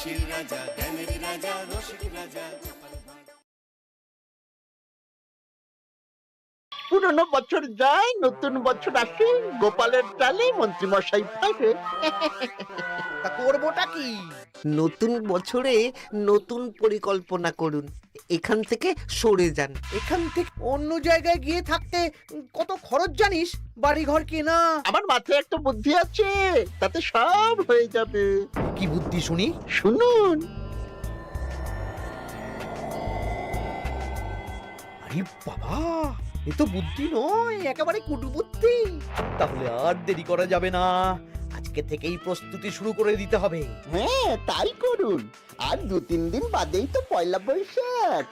হাসির রাজা, জ্ঞানের রাজা, রসিক রাজা। পুরনো বছর যায়, নতুন বছর আসে, গোপালের চালে মন্ত্রী মশাই ফেরে। তা করবোটা কি? নতুন বছরে নতুন পরিকল্পনা করুন, এখান থেকে সরে যান। এখান থেকে অন্য জায়গায় গিয়ে থাকতে কত খরচ জানিস? বাড়িঘর কেনা। আমার মাথায় একটা বুদ্ধি আছে, তাতে সব হয়ে যাবে। কি বুদ্ধি শুনি? শুনুন। আরে বাবা, এ তো বুদ্ধি নয়, একেবারে কুটু বুদ্ধি। তাহলে আর দেরি করা যাবে না, আজকে থেকেই প্রস্তুতি শুরু করে দিতে হবে। হ্যাঁ, তাই করুন। আর 2-3 দিন বাদেই তো পয়লা বৈশাখ।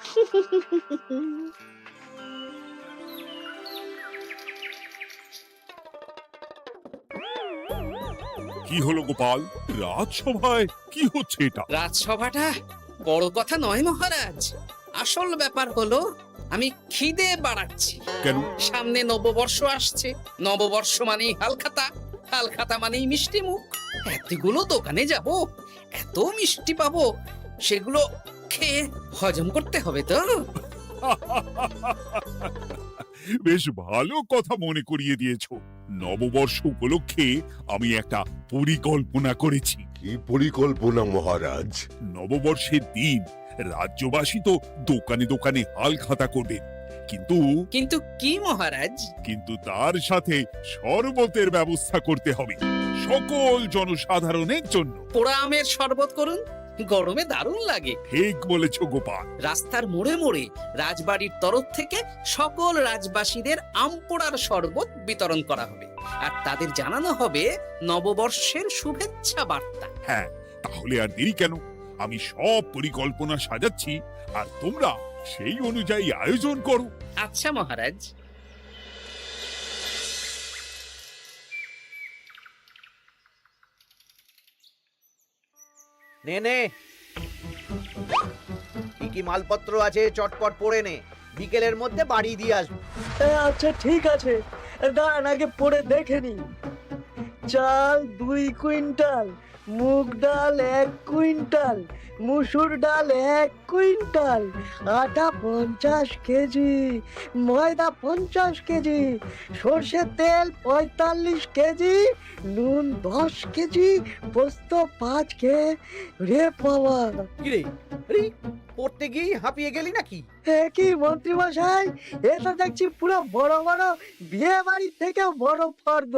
কি হলো গোপাল, রাজসভায় কি হচ্ছে এটা? রাজসভাটা বড় কথা নয় মহারাজ, আসল ব্যাপার হলো আমি খিদে বাড়াচ্ছি। কেন? সামনে নববর্ষ আসছে, নববর্ষ মানেই হালখাতা, হালখাতা মানেই মিষ্টি মুখ। এতগুলো দোকানে যাব, এত মিষ্টি পাবো, সেগুলো খেয়ে হজম করতে হবে তো। বেশ ভালো কথা মনে করিয়ে দিয়েছো। নববর্ষ উপলক্ষে আমি একটা পরিকল্পনা করেছি। কি পরিকল্পনা মহারাজ? নববর্ষের দিন রাজ্যবাসী তো দোকানে দোকানে হাল খাতা করবে, কিন্তু কিন্তু কি মহারাজ? কিন্তু তার সাথে শরবতের ব্যবস্থা করতে হবে সকল জনসাধারণের জন্য। পোড়া আমের শরবত করুন, গরমে দারুণ লাগে। ঠিক বলেছ গোপাল। রাস্তার মোড়ে মোড়ে রাজবাড়ির তরফ থেকে সকল রাজবাসীদের আম পোড়ার শরবত বিতরণ করা হবে, আর তাদের জানানো হবে নববর্ষের শুভেচ্ছা বার্তা। হ্যাঁ, তাহলে আর দেরি কেন? আমি সব পরিকল্পনা সাজাচ্ছি, আর তোমরা সেই অনুযায়ী আয়োজন করো। আচ্ছা মহারাজ। নে নে, কি কি মালপত্র আছে চটপট পড়ে নে, বিকেলের মধ্যে বাড়ি দিয়ে আসবো। আচ্ছা ঠিক আছে, দাঁড়ান আগে পড়ে দেখে নি। চাল 2 কুইন্টাল, মুগ ডাল 1 কুইন্টাল, মুসুর ডাল 1 কুইন্টাল, আটা 50 কেজি, ময়দা 50 কেজি, সর্ষের তেল 45 কেজি, নুন 10 কেজি, পোস্ত 5 রে বাবা। কিরে, আরে পড়তে গিয়ে হাঁপিয়ে গেলি নাকি? কি মন্ত্রী মশাই, এটা দেখছি পুরো বড় বড় বিয়ে বাড়ির থেকেও বড় ফর্দ।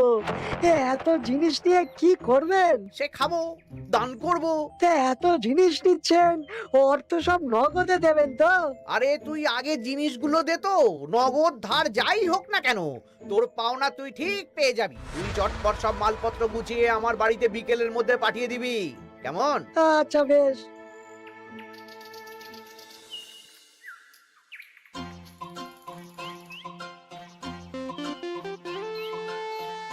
এত জিনিস নিয়ে কি করবেন? সে খাবো, দান করব। এত জিনিস নিচ্ছেন, অর্থ সব নগদে দেবেন তো? আরে তুই আগে জিনিসগুলো দে তো, নগদ ধার যাই হোক না কেন, তোর পাওনা তুই ঠিক পেয়ে যাবি। তুই চটপট সব মালপত্র গুছিয়ে আমার বাড়িতে বিকেলের মধ্যে পাঠিয়ে দিবি, কেমন? আচ্ছা বেশ।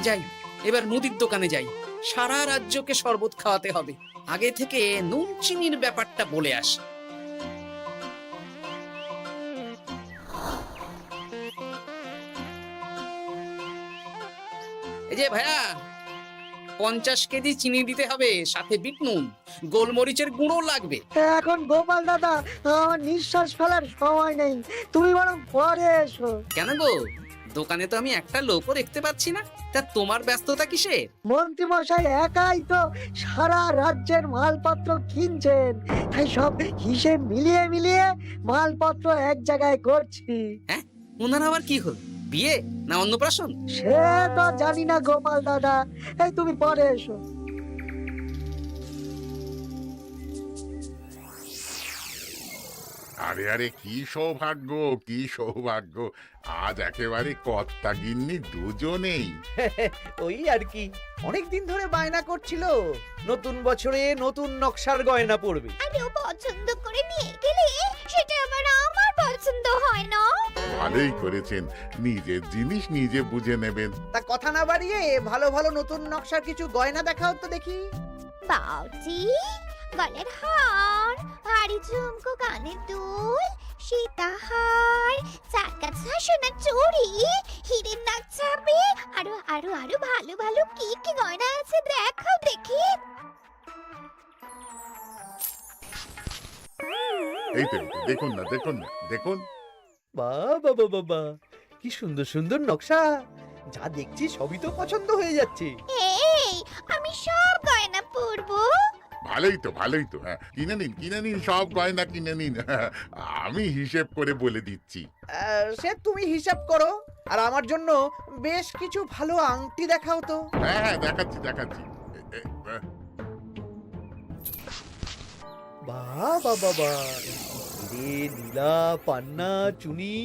যাই, এবার মুদির দোকানে যাই, সারা রাজ্যকে শরবত খাওয়াতে হবে। আগে থেকে নুন চিনির ব্যাপারটা বলে আসি। এই যে ভাইয়া, 50 কেজি চিনি দিতে হবে, সাথে বিট নুন, গোলমরিচের গুঁড়ো লাগবে। এখন গোপাল দাদা, আমার নিঃশ্বাস ফেলার সময় নেই, তুমি বরং পরে এসো। কেন গো, দোকানে তো আমি একটা লোকও দেখতে পাচ্ছি না, তা তোমার ব্যস্ততা কিসে? মন্ত্রী মশাই একাই তো সারা রাজ্যের মালপত্র কিনছেন, তাই সব হিসেব মিলিয়ে মিলিয়ে মালপত্র এক জায়গায় করছি। হ্যাঁ, ওনার আবার কি হল, বিয়ে না অন্নপ্রাশন? সে তো জানি না গোপাল দাদা, এই তুমি পরে এসো। আরে আরে, কি সৌভাগ্য, কি সৌভাগ্য! আজ একেবারে কর্তা গিন্নি দুজনেই। ওই আর কি, অনেকদিন ধরে বায়না করছিল নতুন বছরে নতুন নকশার গয়না পরবে। আরে ও পছন্দ করে নিয়ে গেলে সেটা আবার আমার পছন্দ হয় না। ভালোই করেছেন, নিজের জিনিস নিজে বুঝে নেবেন। তা কথা না বাড়িয়ে ভালো ভালো নতুন নকশার কিছু গয়না দেখাও তো দেখি। বাউজি, গলার হার, হাড়ি ঝুমকো, কানের দুল, সীতাহার, চারকাছা সোনার চুড়ি, হীরের নাক ছাপে, আরো আরো আরো ভালো ভালো কি কি গয়না আছে দেখাও দেখি। এই তো দেখুন না, দেখুন না, দেখুন। বাবা বাবা বা, কি সুন্দর সুন্দর নকশা, যা দেখছি সবই তো পছন্দ হয়ে যাচ্ছে। এই আমি সব গয়না পরবো। ভালোই তো, ভালোই তো। হ্যাঁ, কিনে নিন, সব গয়না কিনে নিন। আমি হিসেব করে বলে দিচ্ছি। সে তুমি হিসাব করো, আর আমার জন্য বেশ কিছু ভালো আংটি দেখাও তো। হ্যাঁ হ্যাঁ, দেখাচ্ছি দেখাচ্ছি। বাবা বাবা, রে নীলা, পান্না, চুনি,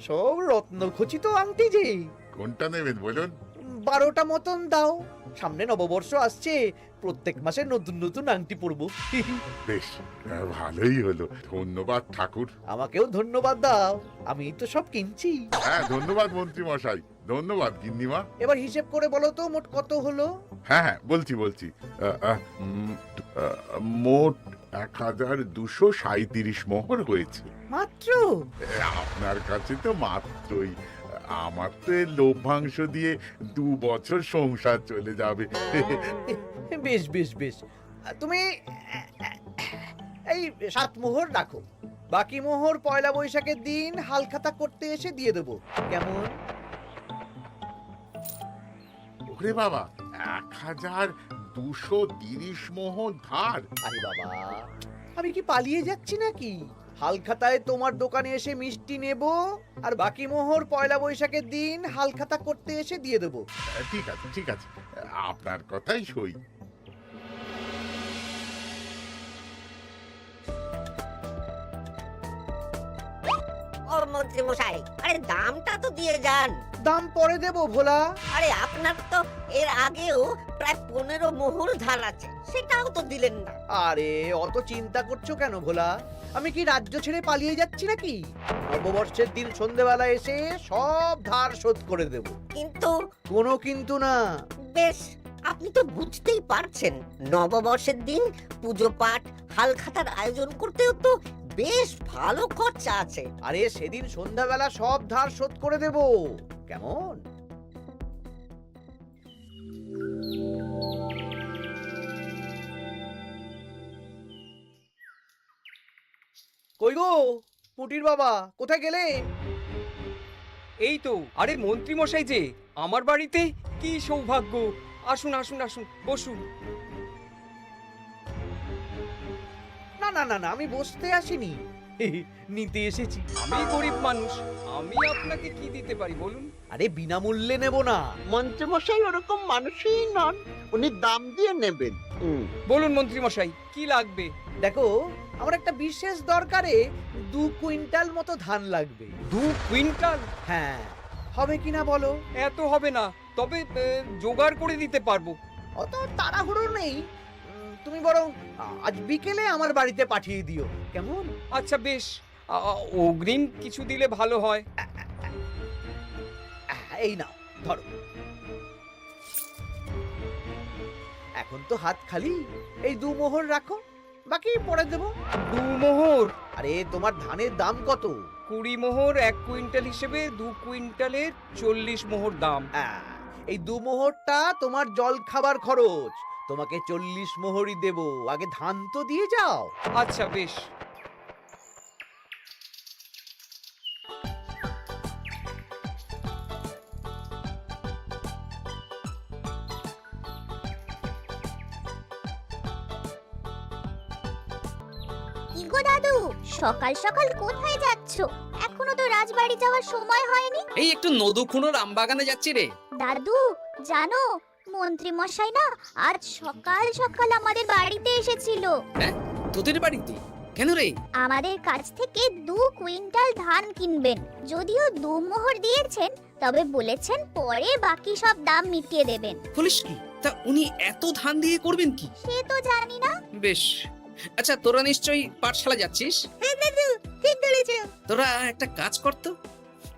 সব রত্নখচিত আংটি যে। কোনটা নেবেন বলুন? 12টা মতন দাও, সামনে নববর্ষ আসছে, প্রত্যেক মাসে নতুন নতুন আংটি পরবো। বেশ, ভালোই হলো। ধন্যবাদ ঠাকুর। আমাকেও ধন্যবাদ দাও, আমি তো সব কিনছি। হ্যাঁ, ধন্যবাদ মন্ত্রী মশাই, ধন্যবাদ গিন্নিমা। এবার হিসেব করে বলো তো মোট কত হলো। হ্যাঁ হ্যাঁ, বলছি। মোট 1237 মোহর হয়েছে। মাত্র? আপনার কাছে তো মাত্রই। আমার তো এর লভ্যাংশ দিয়ে 2 বছর সংসার চলে যাবে। বেশ বেশ বেশ, তুমি এই 7 মোহর রাখো, বাকি মোহর পয়লা বৈশাখের দিন হালখাতা করতে এসে দিয়ে দেবো, কেমন? ওরে বাবা, 1230 মোহর ধার। আরে বাবা, আমি কি পালিয়ে যাচ্ছি নাকি? হালখাতায় তোমার দোকানে এসে মিষ্টি নেব, আর বাকি মোহর পয়লা বৈশাখের দিন হালখাতা করতে এসে দিয়ে দেবো। ঠিক আছে, ঠিক আছে, আপনার কথাই সই। ও মন্ত্রী মশাই, আরে দামটা তো দিয়ে যান। দাম পরে দেবো ভোলা। আরে আপনার তো এর আগেও প্রায় 15 মোহর ধার আছে, সেটাও তো দিলেন না। আরে অত চিন্তা করছো কেন ভোলা? আমি কি রাজ্য ছেড়ে পালিয়ে যাচ্ছি নাকি? নববর্ষের দিন সন্ধেবেলা এসে সব ধার শোধ করে দেব। কিন্তু কোনো কিন্তু না। বেশ, আপনি তো বুঝতেই পারছেন, নববর্ষের দিন পুজো পাঠ হালখাতার আয়োজন করতেও তো বেশ ভালো খরচা আছে। আরে সেদিন সন্ধ্যাবেলা সব ধার শোধ করে দেব, কেমন? কই গো পুটির বাবা, কোথায় গেলে? এই তো, আরে মন্ত্রী মশাই যে আমার বাড়িতে, কি সৌভাগ্য! আসুন আসুন আসুন, বসুন। না না না না, আমি বসতে আসিনি, নিতে এসেছি। আমি গরিব মানুষ, আমি আপনাকে কি দিতে পারি বলুন? আরে বিনামূল্যে নেব না। মন্ত্রীমশাই ওরকম মানুষই নন, উনি দাম দিয়ে নেবেন। বলুন মন্ত্রী মশাই, কি লাগবে? দেখো, আমার একটা বিশেষ দরকারে 2 কুইন্টাল মতো ধান লাগবে। 2 কুইন্টাল? হ্যাঁ, হবে কিনা বলো? এত হবে না, তবে জোগাড় করে দিতে পারবো। অত তাড়াহুড়ো নেই, তুমি বরং আজ বিকেলে আমার বাড়িতে পাঠিয়ে দিও, কেমন? আচ্ছা বেশ, অগ্রিম কিছু দিলে ভালো হয়। এই নাও, ধরো। এখন তো হাত খালি, এই 2 মোহর রাখো, বাকি পরে দেবো। 2 মোহর? আরে তোমার ধানের দাম কত? 20 মোহর 1 কুইন্টাল হিসেবে 2 কুইন্টালের 40 মোহর দাম। এই 2 মোহরটা তোমার জল খাবার খরচ, তোমাকে 40 মোহরই দেব, আগে ধান তো দিয়ে যাও। আচ্ছা বেশ। কি গো দাদু, সকাল সকাল কোথায় যাচ্ছো? এখনো তো রাজবাড়ি যাওয়ার সময় হয়নি। এই একটু নদুখুনোর আমবাগানে যাচ্ছি রে। দাদু জানো, মন্ত্রী মশাই না আজ সকাল সকাল আমাদের বাড়িতে এসেছিল। হ্যাঁ, তোদের বাড়িতে? কেন রে? আমাদের কাছ থেকে 2 কুইন্টাল ধান কিনবেন। যদিও 2 মোহর দিয়েছেন, তবে বলেছেন পরে বাকি সব দাম মিটিয়ে দেবেন। বলিস কি? তা উনি এত ধান দিয়ে করবেন কি? সে তো জানি না। বেশ, আচ্ছা তোরা নিশ্চয়ই পাঠশালা যাচ্ছিস? হ্যাঁ দাদু, ঠিক ধরেছো। তোরা একটা কাজ করতো,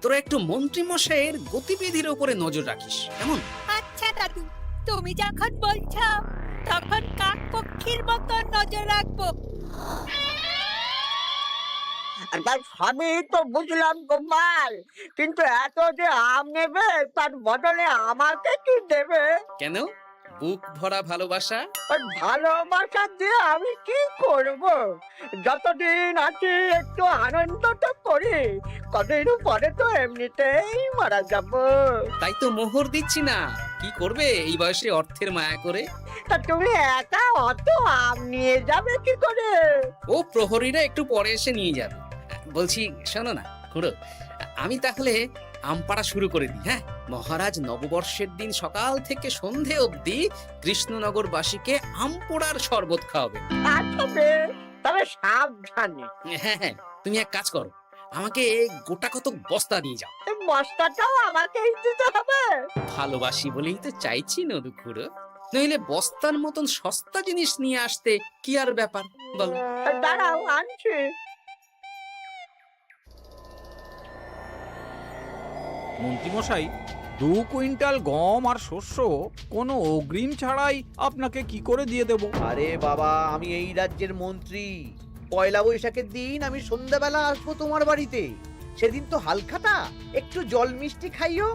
তোরা একটু মন্ত্রী মশাইয়ের গতিবিধির উপরে নজর রাখিস, কেমন? আচ্ছা দাদু, তুমি যখন বলছো তখন কাক পক্ষীর মতো নজর রাখবো। তার সবই তো বুঝলাম গোপাল, কিন্তু এত যে আম নেবে তার বদলে আমাকে কি দেবে? কেন? বুক ভরা ভালোবাসা। আর ভালোবাসা দিয়ে আমি কি করব? যতদিন আছি একটু আনন্দটা করি, কদিন পরে তো এমনিতেই মারা যাব। তাই তো মোহর দিচ্ছি না, কি করবে এই বয়সে অর্থের মায়া করে? তা তুমি একা অত আম নিয়ে যাবে কি করে? ও প্রহরীরা একটু পরে এসে নিয়ে যাবে। বলছি শোনো না খুড়ো, আমি তাহলে আম পাড়া শুরু করে দিই। হ্যাঁ, মহারাজ নববর্ষের দিন সকাল থেকে সন্ধে অবধি কৃষ্ণনগরবাসীকে আম পোড়ার শরবত খাওয়াবেন। আচ্ছা বেশ, তবে সাবধানে। হ্যাঁ হ্যাঁ, তুমি এক কাজ করো, আমাকে গোটা কত বস্তা নিয়ে যাও। এই বস্তাটাও আমাকেই দিতে হবে? ভালোবাসি বলেই তো চাইছি নদু খুড়ো, নইলে বস্তার মতন সস্তা জিনিস নিয়ে আসতে কি আর ব্যাপার বলো? দাঁড়াও, আনছি। মন্ত্রীমশাই, 2 কুইন্টাল গম আর শস্য কোনো অগ্রিম ছাড়াই আপনাকে কি করে দিয়ে দেব? আরে বাবা, আমি এই রাজ্যের মন্ত্রী। পয়লা বৈশাখের দিন আমি সন্ধ্যাবেলা আসবো তোমার বাড়িতে। সেদিন তো হালখাতা, একটু জল মিষ্টি খাইও,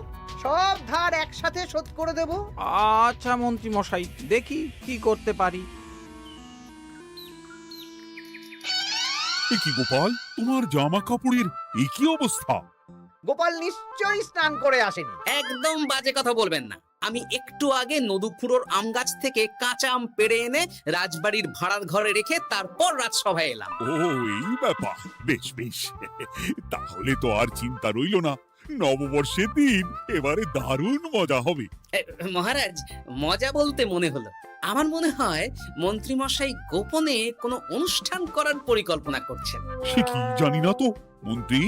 সব ধার একসাথে শোধ করে দেব। আচ্ছা মন্ত্রীমশাই, দেখি কি করতে পারি। এ কি গোপাল, তোমার জামা কাপড়ের এই কি অবস্থা? গোপাল নিশ্চয়ই স্নান করে আসেনি। একদম বাজে কথা বলবেন না। আমি একটু আগে নদুখুড়োর আম গাছ থেকে কাঁচা আম পেড়ে এনে রাজবাড়ির ভাড়ার ঘরে রেখে তারপর রাজসভায় এলাম। ও এই ব্যাপার, বেশ বেশ, তাহলে তো আর চিন্তা রইল না। নববর্ষের দিন এবারে দারুণ মজা হবে। মহারাজ, মজা বলতে মনে হলো, আমার মনে হয় মন্ত্রীমশাই গোপনে কোনো অনুষ্ঠান করার পরিকল্পনা করছেন। সে কি জানি না তো মন্ত্রী।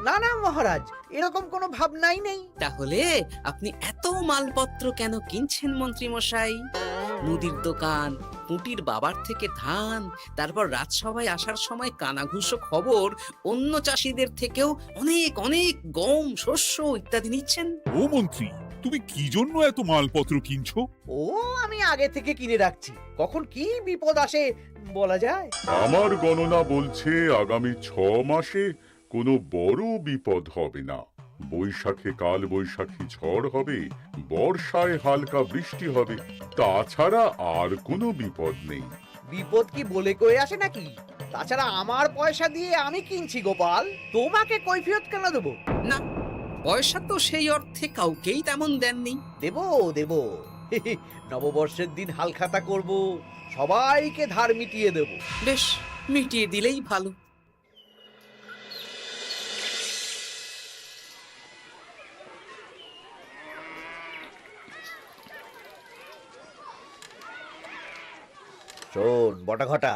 না না মহারাজ, এরকম কোনো ভাবনাই নেই। তাহলে আপনি এত মালপত্র কেন কিনছেন মন্ত্রীমশাই? মুদির দোকান, পুঁটির বাবার থেকে ধান, তারপর রাজসভায় আসার সময় কানাঘুষো খবর অন্য চাষিদের থেকেও অনেক অনেক গম, শস্য ইত্যাদি নিচ্ছেন। ও মন্ত্রী, তুমি কি জন্য এত মালপত্র কিনছো? ও আমি আগে থেকে কিনে রাখছি, কখন কি বিপদ আসে বলা যায়। আমার গণনা বলছে আগামী 6 মাসে কোনো বড় বিপদ হবে না। বৈশাখে কাল বৈশাখী ঝড় হবে, বর্ষায় হালকা বৃষ্টি হবে, তাছাড়া আর কোনো বিপদ নেই। বিপদ কি বলে কয়ে আসে নাকি? তাছাড়া আমার পয়সা দিয়ে আমি কিনছি গোপাল, তোমাকে কৈফিয়ত কেন দেবো? না, পয়সা তো সেই অর্থে কাউকেই তেমন দেননি। দেবো দেবো, নববর্ষের দিন হালখাতা করব, সবাইকে ধার মিটিয়ে দেব। বেশ, মিটিয়ে দিলেই ভালো। শোন বটাঘটা,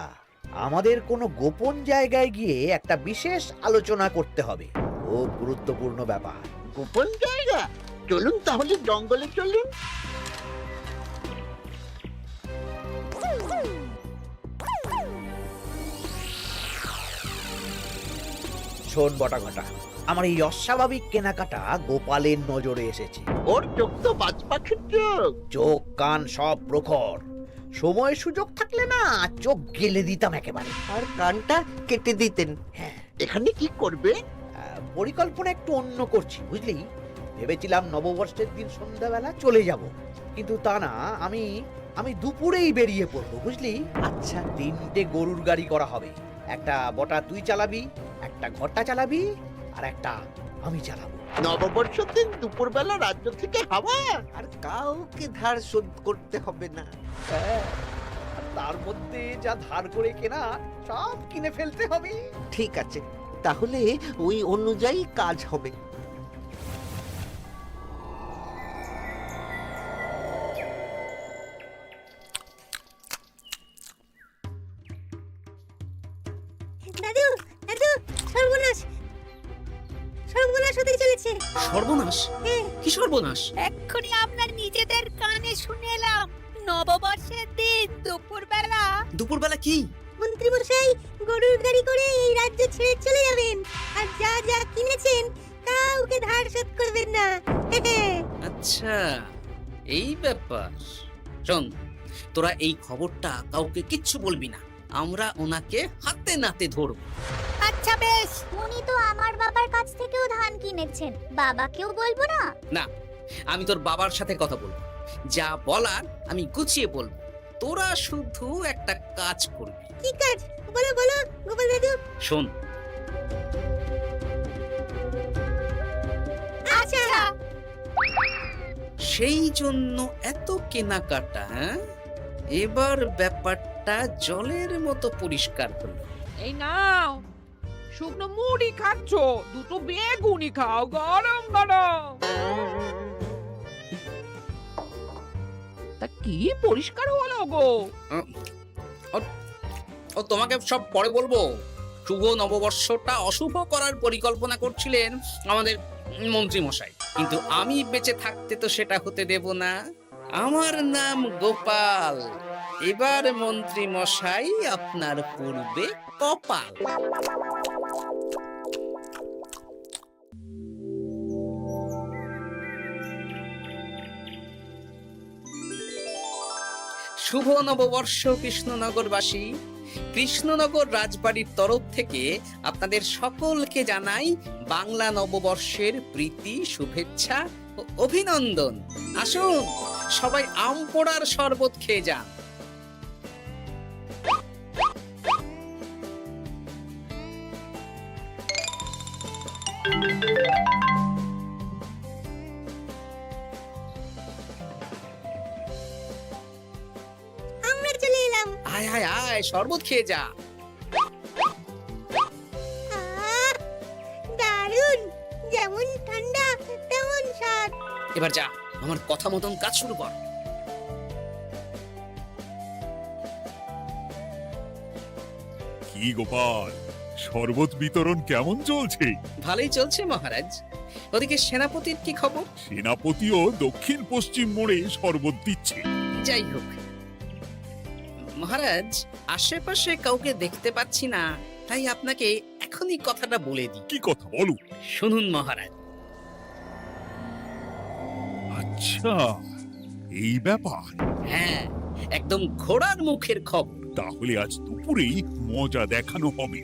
আমাদের কোনো গোপন জায়গায় গিয়ে একটা বিশেষ আলোচনা করতে হবে, খুব গুরুত্বপূর্ণ ব্যাপার। গোপন জায়গা? চলুন তাহলে জঙ্গলে চলুন। শোন বটাঘটা, আমার এই অস্বাভাবিক কেনাকাটা গোপালের নজরে এসেছে। ওর চোখ তো বাজ পাখির চোখ। চোখ কান সব প্রখর, সময় সুযোগ থাকলে না চোখ গেলে দিতাম একেবারে। আর কানটা কেটে দিতেন। হ্যাঁ, এখানে কি করবে? পরিকল্পনা একটু অন্য করছি বুঝলি। ভেবেছিলাম নববর্ষের দিন সন্ধ্যাবেলা চলে যাব, কিন্তু তা না, আমি দুপুরেই বেরিয়ে পড়বো বুঝলি। আচ্ছা, 3টে গরুর গাড়ি করা হবে, একটা বটা তুই চালাবি, একটা ঘটা চালাবি, আর একটা আমি চালাবো। নববর্ষের দিন দুপুরবেলা রাজ্য থেকে হাওয়া? আর কাউকে ধার শোধ করতে হবে না। হ্যাঁ, আর তার মধ্যে যা ধার করে কেনা সব কিনে ফেলতে হবে। ঠিক আছে, তাহলে ওই অনুযায়ী কাজ হবে। দাদু, দাদু, সর্বনাশ, সর্বনাশ হতে চলেছে। সর্বনাশ? কি সর্বনাশ? এক্ষুনি আপনার নিজেদের কানে শুনে এলাম, নববর্ষের দিন দুপুরবেলা দুপুরবেলা কি? মন্ত্রীমশাই গরুর গাড়ি করে এই রাজ্য ছেড়ে চলে যাবেন, আর যা যা কিনেছেন কাউকে ধার শোধ করবেন না। আচ্ছা, এই ব্যাপার। শোন, তোরা এই খবরটা কাউকে কিচ্ছু বলবি না, আমরা ওনাকে হাতে নাতে ধরব। আচ্ছা বেশ। উনি তো আমার বাবার কাছ থেকেও ধান কিনেছেন, বাবাকেও বলবো না? না, আমি তোর বাবার সাথে কথা বলবো, যা বলার আমি গুছিয়ে বলবো, তোরা শুধু একটা কাজ করবি। কি কাজ? বলো বলো গোপাল দাদু। শোন, আচ্ছা। সেই জন্য এত কেনাকাটা, হ্যাঁ? এবার ব্যাপারটা জলের মতো পরিষ্কার হলো। এই নাও, শুকনো মুড়ি খাচ্ছ, দুটো বেগুনি খাও গরম গরম। তা কি পরিষ্কার হলো গো? ও তোমাকে সব পরে বলবো। শুভ নববর্ষটা অশুভ করার পরিকল্পনা করছিলেন আমাদের মন্ত্রী মশাই, কিন্তু আমি বেঁচে থাকতে তো সেটা হতে দেব না। আমার নাম গোপাল, এবার মন্ত্রী মশাই আপনার পূর্বে কপাল। শুভ নববর্ষ কৃষ্ণনগরবাসী। কৃষ্ণনগর রাজবাড়ির তরফ থেকে আপনাদের সকলকে জানাই বাংলা নববর্ষের প্রীতি, শুভেচ্ছা ও অভিনন্দন। আসুন সবাই আম পোড়ার শরবত খেয়ে যান। আমরা চলে এলাম। আয় আয় আয়, শরবত খেয়ে যা। দারুণ, যেমন ঠান্ডা তেমন স্বাদ। এবার যা, আমার কথা মতন কাজ শুরু কর। কি গোপাল, শরবত বিতরণ কেমন চলছে? ভালোই চলছে মহারাজ। ওদিকে সেনাপতির কি খবর? সেনাপতিও দক্ষিণ পশ্চিম মোড়ে শরবত দিচ্ছে। যাই হোক মহারাজ, আশেপাশে কাউকে দেখতে পাচ্ছি না, তাই আপনাকে এখনই কথাটা বলে দিই। কি কথা বলো? শুনুন মহারাজ। আচ্ছা, এই ব্যাপার। হ্যাঁ, একদম ঘোড়ার মুখের খবর। তাহলে আজ দুপুরেই মজা দেখানো হবে।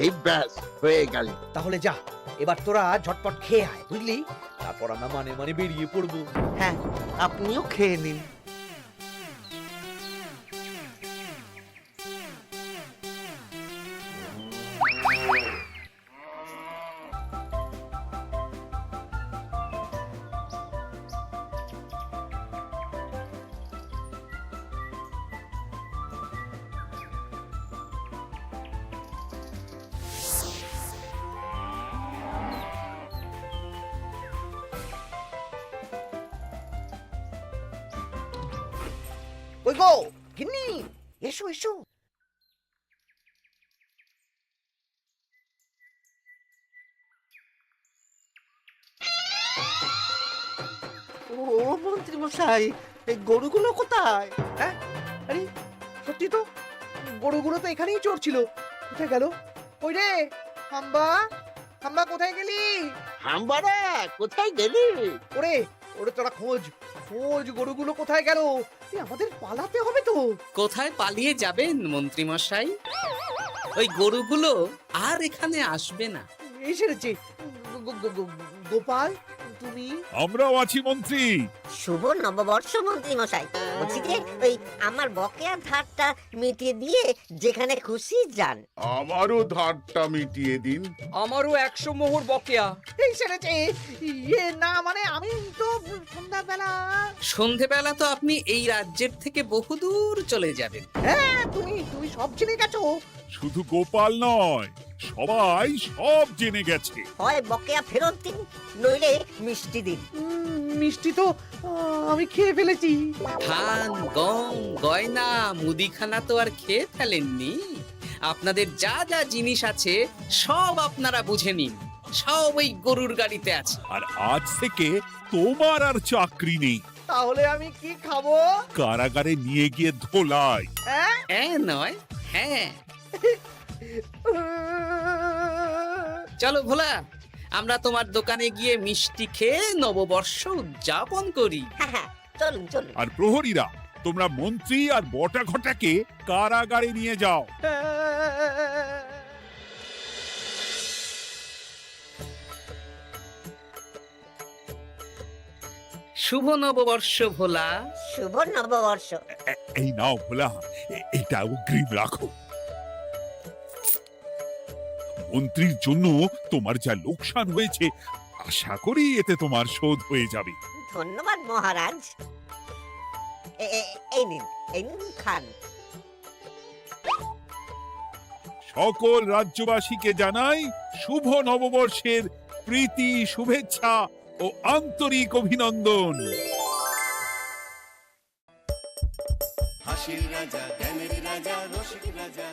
এই ব্যাস হয়ে গেল। তাহলে যা, এবার তোরা ঝটপট খেয়ে আয়, বুঝলি? তারপর আমরা মানে মানে বেরিয়ে পড়বো। হ্যাঁ, আপনিও খেয়ে নিন। ওই গো গিন্নি, এসো এসো। ও মন্ত্রী মশাই, এই গরুগুলো কোথায়? হ্যাঁ, আরে সত্যি তো, গরুগুলো তো এখানেই চড়ছিল। কোথায় গেল? ওই রে হাম্বা, হাম্বা কোথায় গেলি? হাম্বারা কোথায় গেলি? ওরে ওরে, তোরা খোঁজ খোঁজ, গরুগুলো কোথায় গেল? আমাদের পালাতে হবে তো। কোথায় পালিয়ে যাবেন মন্ত্রী মশাই? ওই গরুগুলো আর এখানে আসবে না। এই সেরেছে। গোপাল, তুমি? আমরাও আছি মন্ত্রী। শুভ নববর্ষ মন্ত্রী মশাই। বলছি যে ওই আমার বকেয়া ধারটা মিটিয়ে দিয়ে যেখানে খুশি যান। আমারও ধারটা মিটিয়ে দিন। আমারও 100 মোহর বকেয়া। এই সেরেছে। ইয়ে না, মানে আমি তো সন্ধ্যাবেলা। সন্ধেবেলা তো আপনি এই রাজ্যের থেকে বহুদূর চলে যাবেন। হ্যাঁ, তুমি তুমি সব জেনে গেছো। শুধু গোপাল নয়, সবাই সব জেনে গেছে। হয় বকেয়া ফেরত দিন, নইলে মিষ্টি দিন। মিষ্টি তো আমি খেয়ে ফেলেছি। ধান, গম, গয়না, মুদিখানা তো আর খেয়ে ফেলেননি। আপনাদের যা যা জিনিস আছে সব আপনারা বুঝে নিন। সব ওই গরুর গাড়িতে আছে। আর আজ থেকে তোমার আর চাকরি নেই। তাহলে আমি কি খাবো? কারাগারে নিয়ে গিয়ে ধোলাই। হ্যাঁ নয়, হ্যাঁ। চলো ভোলা, আমরা তোমার দোকানে গিয়ে মিষ্টি খেয়ে নববর্ষ উদযাপন করি। হ্যাঁ হ্যাঁ, চলুন চলুন। আর প্রহরীরা, তোমরা মন্ত্রী আর বটা ঘটাকে কারাগারে নিয়ে যাও। শুভ নববর্ষ ভোলা। শুভ নববর্ষ। এই নাও ভোলা, এটা অগ্রিম রাখো। মন্ত্রীর জন্য তোমার যা লোকসান হয়েছে, আশা করি এতে তোমার শোধ হয়ে যাবে। ধন্যবাদ মহারাজ। এই নিন খান। সকল রাজ্যবাসীকে জানাই শুভ নববর্ষের প্রীতি, শুভেচ্ছা ও আন্তরিক অভিনন্দন। হাসির রাজা জ্ঞানের রাজা রসিক রাজা